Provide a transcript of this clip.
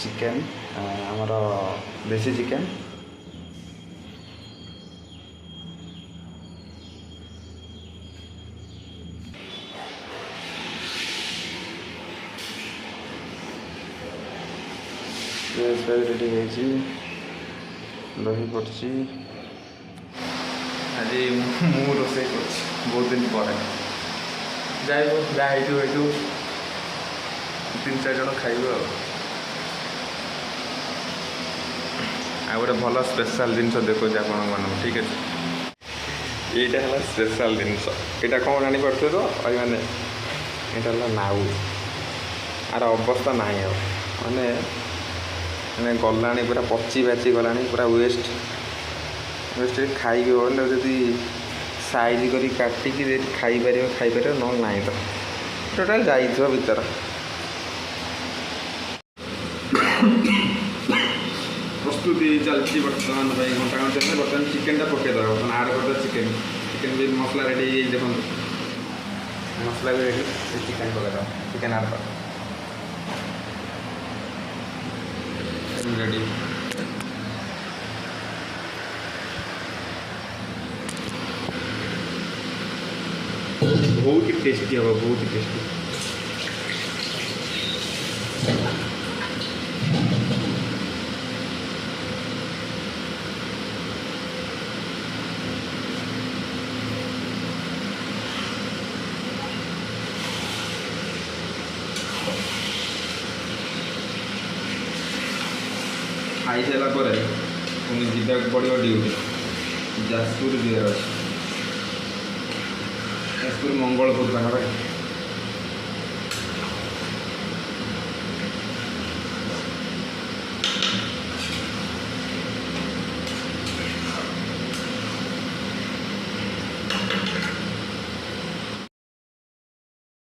chicken आमर देसी chicken ready है दही पड़ी आज मु रोसे बहुत दिन पर जाए जहाँ 3-4 जन खाइबे आ गोटे भल स्पेशल जिनस देखो आपण मन ठीक है यहाँ है स्पेशल जिनस यहाँ कौन जानीपे तो मैंने यहाँ नाउ आर अवस्था ना मैंने मैंने गला पूरा पची बाची गला पूरा वेस्ट वेस्ट खाई बोले जदि साइज कर काटिक खाईपर ना ना तो टोटाल जा भीतर प्रस्तुति चलती बर्तमान भाई घंटा घंटे बर्तमान चिकेन टा पकईद बर्तमान आड कर चिकेन चिकेन भी मसला रेडी देखो मसला भी रेडी चिकेन पकईद चिकेन आड कर रेडी बहुत ही टेस्टी हम बहुत ही टेस्टी खाई सारा पुणी जावाक पड़ो ड्यूटी जाजपुर जीवार अच्छे जाजपुर मंगलपुर